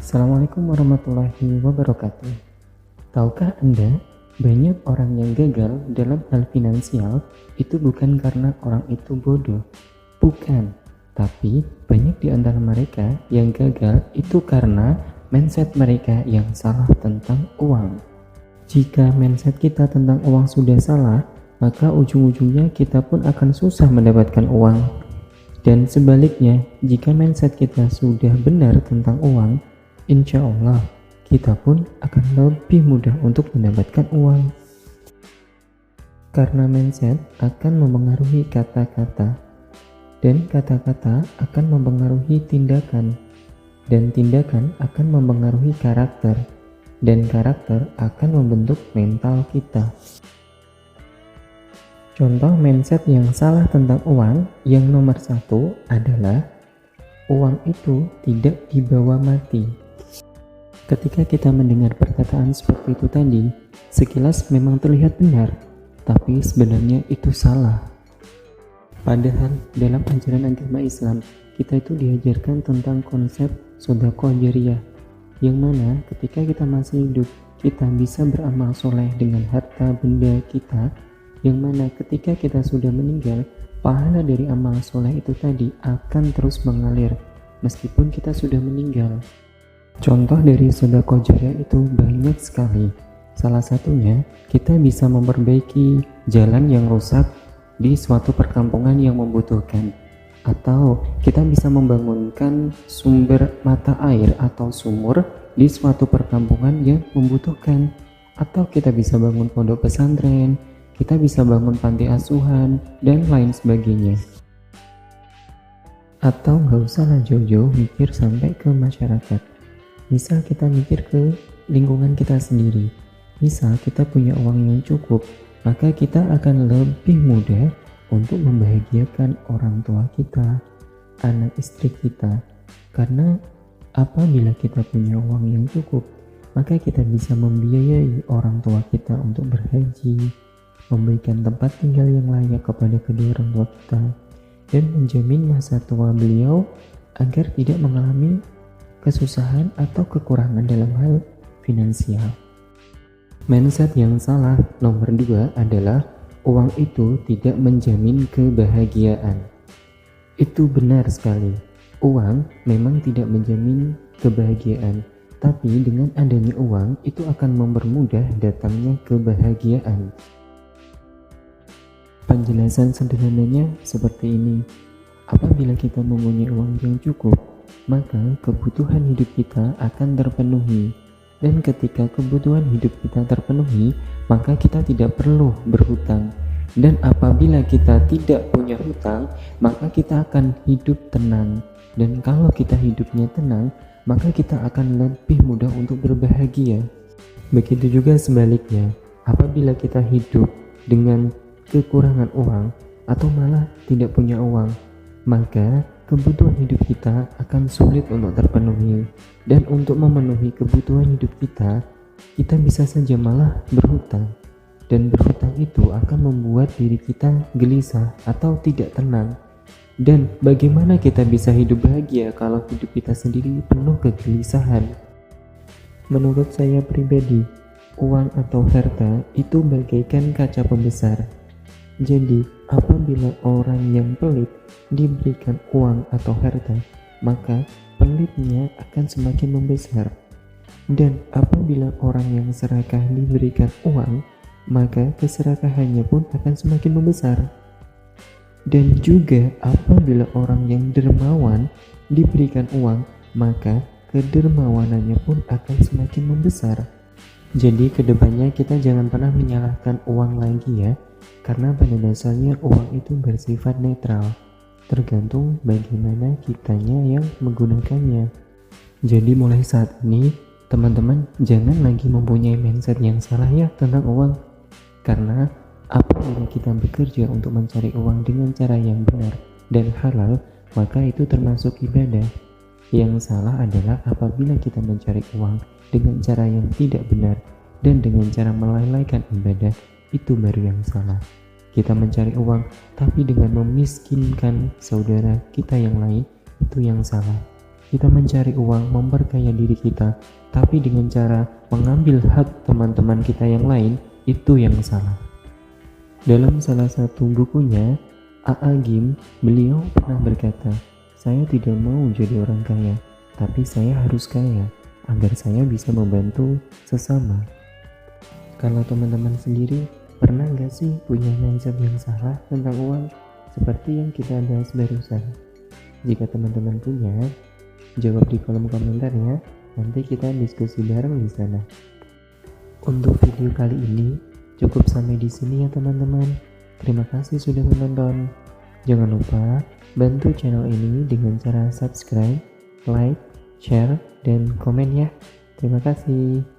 Assalamualaikum warahmatullahi wabarakatuh. Tahukah Anda, banyak orang yang gagal dalam hal finansial itu bukan karena orang itu bodoh. Bukan. Tapi banyak di antara mereka yang gagal itu karena mindset mereka yang salah tentang uang. Jika mindset kita tentang uang sudah salah, maka ujung-ujungnya kita pun akan susah mendapatkan uang. Dan sebaliknya, jika mindset kita sudah benar tentang uang, insya Allah kita pun akan lebih mudah untuk mendapatkan uang. Karena mindset akan mempengaruhi kata-kata, dan kata-kata akan mempengaruhi tindakan, dan tindakan akan mempengaruhi karakter, dan karakter akan membentuk mental kita. Contoh mindset yang salah tentang uang yang nomor 1 adalah uang itu tidak dibawa mati. Ketika kita mendengar perkataan seperti itu tadi, sekilas memang terlihat benar, tapi sebenarnya itu salah. Padahal dalam ajaran agama Islam, kita itu diajarkan tentang konsep sedekah jariyah, yang mana ketika kita masih hidup, kita bisa beramal soleh dengan harta benda kita, yang mana ketika kita sudah meninggal, pahala dari amal soleh itu tadi akan terus mengalir meskipun kita sudah meninggal. Contoh dari sedekah jariyah itu banyak sekali. Salah satunya, kita bisa memperbaiki jalan yang rusak di suatu perkampungan yang membutuhkan, atau kita bisa membangunkan sumber mata air atau sumur di suatu perkampungan yang membutuhkan, atau kita bisa bangun pondok pesantren, kita bisa bangun panti asuhan, dan lain sebagainya. Atau gak usahlah jauh-jauh mikir sampai ke masyarakat. Misal kita mikir ke lingkungan kita sendiri. Misal kita punya uang yang cukup, maka kita akan lebih mudah untuk membahagiakan orang tua kita, anak istri kita. Karena apabila kita punya uang yang cukup, maka kita bisa membiayai orang tua kita untuk berhaji, memberikan tempat tinggal yang layak kepada kedua orang tua kita, dan menjamin masa tua beliau agar tidak mengalami kesusahan atau kekurangan dalam hal finansial. Mindset yang salah nomor 2 adalah uang itu tidak menjamin kebahagiaan. Itu benar sekali. Uang memang tidak menjamin kebahagiaan, tapi dengan adanya uang itu akan mempermudah datangnya kebahagiaan. Penjelasan sederhananya seperti ini. Apabila kita mempunyai uang yang cukup, maka kebutuhan hidup kita akan terpenuhi. Dan ketika kebutuhan hidup kita terpenuhi, maka kita tidak perlu berhutang. Dan apabila kita tidak punya hutang, maka kita akan hidup tenang. Dan kalau kita hidupnya tenang, maka kita akan lebih mudah untuk berbahagia. Begitu juga sebaliknya, apabila kita hidup dengan kekurangan uang atau malah tidak punya uang, maka kebutuhan hidup kita akan sulit untuk terpenuhi. Dan untuk memenuhi kebutuhan hidup kita bisa saja malah berhutang. Dan berhutang itu akan membuat diri kita gelisah atau tidak tenang. Dan bagaimana kita bisa hidup bahagia kalau hidup kita sendiri penuh kegelisahan? Menurut saya pribadi, uang atau harta itu bagaikan kaca pembesar. Jadi, apabila orang yang pelit diberikan uang atau harta, maka pelitnya akan semakin membesar. Dan apabila orang yang serakah diberikan uang, maka keserakahannya pun akan semakin membesar. Dan juga apabila orang yang dermawan diberikan uang, maka kedermawanannya pun akan semakin membesar. Jadi kedepannya kita jangan pernah menyalahkan uang lagi ya, karena pada dasarnya uang itu bersifat netral, tergantung bagaimana kitanya yang menggunakannya. Jadi mulai saat ini, teman-teman jangan lagi mempunyai mindset yang salah ya tentang uang. Karena apabila kita bekerja untuk mencari uang dengan cara yang benar dan halal, maka itu termasuk ibadah. Yang salah adalah apabila kita mencari uang dengan cara yang tidak benar dan dengan cara melalaikan ibadah, itu baru yang salah. Kita mencari uang tapi dengan memiskinkan saudara kita yang lain, itu yang salah. kita mencari uang memperkaya diri kita, tapi dengan cara mengambil hak teman-teman kita yang lain, itu yang salah. Dalam salah satu bukunya, A.A. Gim, beliau pernah berkata, "Saya tidak mau jadi orang kaya, tapi saya harus kaya agar saya bisa membantu sesama." Kalau teman-teman sendiri, pernah nggak sih punya mindset yang salah tentang uang seperti yang kita bahas barusan? Jika teman-teman punya, jawab di kolom komentar ya. Nanti kita diskusi bareng di sana. Untuk video kali ini cukup sampai di sini ya teman-teman. Terima kasih sudah menonton. Jangan lupa bantu channel ini dengan cara subscribe, like, share, dan komen ya. Terima kasih.